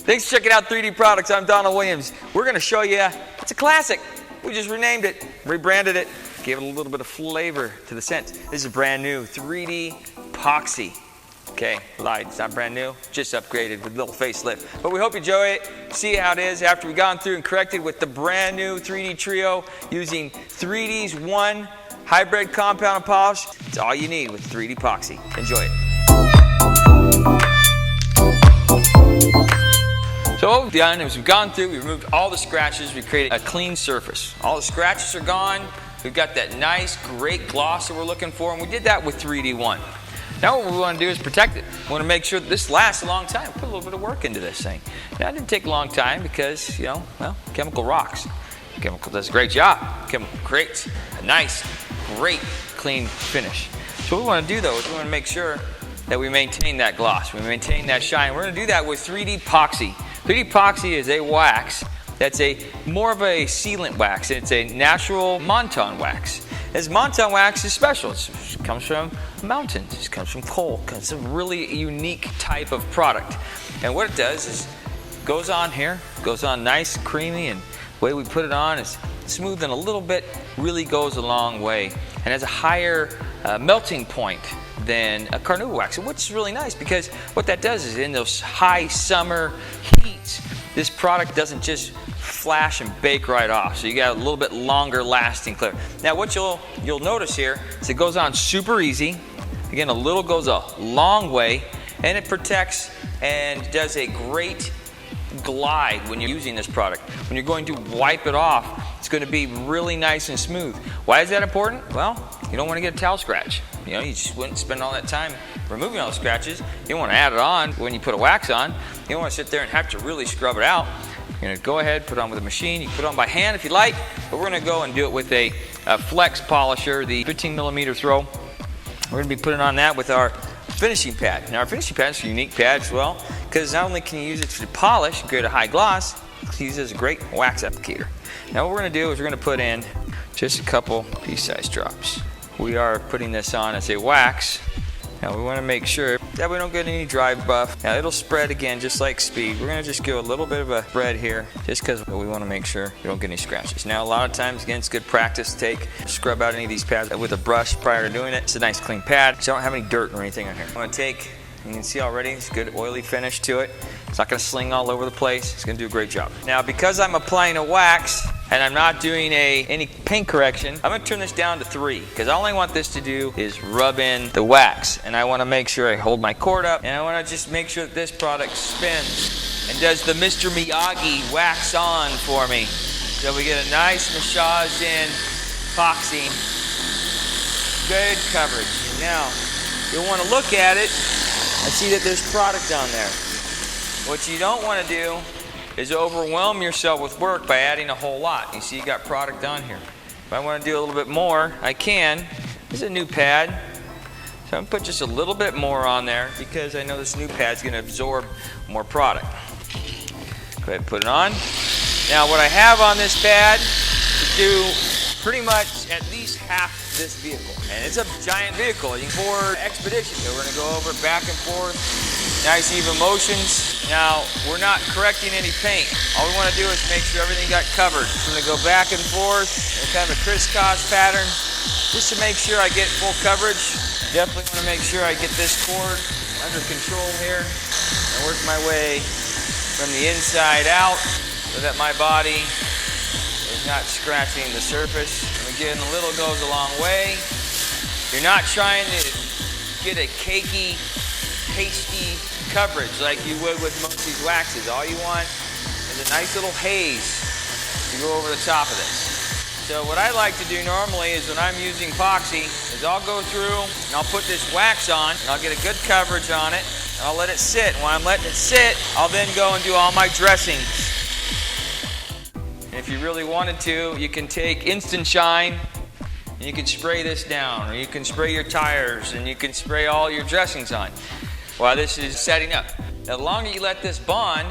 Thanks for checking out 3D Products. I'm Donald Williams. We're going to show you, it's a classic. We just renamed it, rebranded it, gave it a little bit of flavor to the scent. This is brand new 3D Poxy. Okay, lied, it's not brand new, just upgraded with a little facelift. But we hope you enjoy it, see how it is after we've gone through and corrected with the brand new 3D Trio using 3D's one hybrid compound polish. It's all you need with 3D Poxy. Enjoy it. So what we've done is we've gone through, we've removed all the scratches, we created a clean surface. All the scratches are gone, we've got that nice, great gloss that we're looking for, and we did that with 3D1. Now what we want to do is protect it. We want to make sure that this lasts a long time. Put a little bit of work into this thing. Now it didn't take a long time because, you know, well, chemical rocks. Chemical does a great job. Chemical creates a nice, great, clean finish. So what we want to do though is we want to make sure that we maintain that gloss, we maintain that shine. We're going to do that with 3D Poxy. 3D Poxy is a wax that's more of a sealant wax. It's a natural Monton wax. This Monton wax is special. It comes from mountains. It comes from coal. It's a really unique type of product. And what it does is goes on here, goes on nice, creamy, and the way we put it on is smooth and a little bit, really goes a long way. And has a higher melting point than a carnauba wax, which is really nice because what that does is in those high summer heats, this product doesn't just flash and bake right off. So you got a little bit longer lasting clear. Now what you'll notice here is it goes on super easy. Again, a little goes a long way, and it protects and does a great glide when you're using this product. When you're going to wipe it off, it's going to be really nice and smooth. Why is that important? Well, you don't want to get a towel scratch. You know, you just wouldn't spend all that time removing all the scratches. You don't want to add it on when you put a wax on. You don't want to sit there and have to really scrub it out. You're going to go ahead, put it on with a machine. You can put it on by hand if you like, but we're going to go and do it with a flex polisher, the 15mm throw. We're going to be putting on that with our finishing pad. Now our finishing pad is a unique pad as well, because not only can you use it to polish and create a high gloss, it's used as a great wax applicator. Now what we're going to do is we're going to put in just a couple pea-sized drops. We are putting this on as a wax. Now we want to make sure that we don't get any dry buff. Now it'll spread again just like speed. We're going to just give a little bit of a spread here just because we want to make sure you don't get any scratches. Now a lot of times, again, it's good practice to scrub out any of these pads with a brush prior to doing it. It's a nice clean pad, so I don't have any dirt or anything on here. I'm going to take, you can see already, it's a good oily finish to it. It's not going to sling all over the place. It's going to do a great job. Now because I'm applying a wax and I'm not doing any paint correction, I'm going to turn this down to 3 because all I want this to do is rub in the wax, and I want to make sure I hold my cord up, and I want to just make sure that this product spins and does the Mr. Miyagi wax on for me. So we get a nice massage in Poxy. Good coverage. Now you'll want to look at it and see that there's product on there. What you don't want to do is overwhelm yourself with work by adding a whole lot. You see you got product on here. If I want to do a little bit more, I can. This is a new pad, so I'm going to put just a little bit more on there because I know this new pad is going to absorb more product. Go ahead and put it on. Now what I have on this pad to do pretty much at least half this vehicle. And it's a giant vehicle for expedition. So we're going to go over it back and forth. Nice even motions. Now, we're not correcting any paint. All we want to do is make sure everything got covered. I'm going to go back and forth in kind of a crisscross pattern just to make sure I get full coverage. Definitely want to make sure I get this cord under control here and work my way from the inside out so that my body is not scratching the surface. And again, a little goes a long way. You're not trying to get a cakey, pasty coverage like you would with most of these waxes. All you want is a nice little haze to go over the top of this. So what I like to do normally is when I'm using Poxy is I'll go through and I'll put this wax on and I'll get a good coverage on it and I'll let it sit. And when I'm letting it sit, I'll then go and do all my dressings. And if you really wanted to, you can take Instant Shine and you can spray this down, or you can spray your tires and you can spray all your dressings on while this is setting up. Now, the longer you let this bond,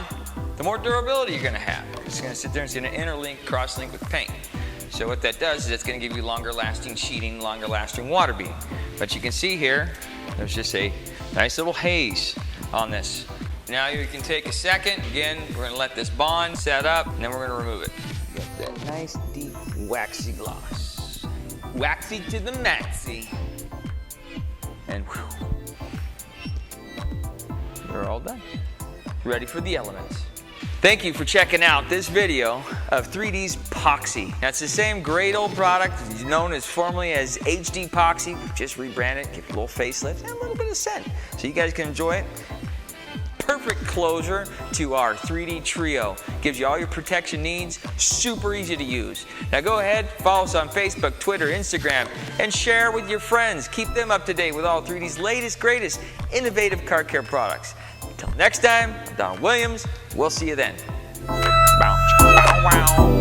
the more durability you're going to have. It's going to sit there and it's going to interlink, cross-link with paint. So what that does is it's going to give you longer lasting sheeting, longer lasting water beading. But you can see here, there's just a nice little haze on this. Now you can take a second. Again, we're gonna let this bond set up, and then we're gonna remove it. Get that nice, deep, waxy gloss. Waxy to the maxy. And whew, we're all done. Ready for the elements. Thank you for checking out this video of 3D's Poxy. That's the same great old product known as formerly as HD Poxy. Just rebranded, give it a little facelift and a little bit of scent so you guys can enjoy it. Perfect closure to our 3D Trio. Gives you all your protection needs, super easy to use. Now go ahead, follow us on Facebook, Twitter, Instagram, and share with your friends. Keep them up to date with all 3D's latest, greatest, innovative car care products. Until next time, I'm Don Williams. We'll see you then. Bow, bow, wow.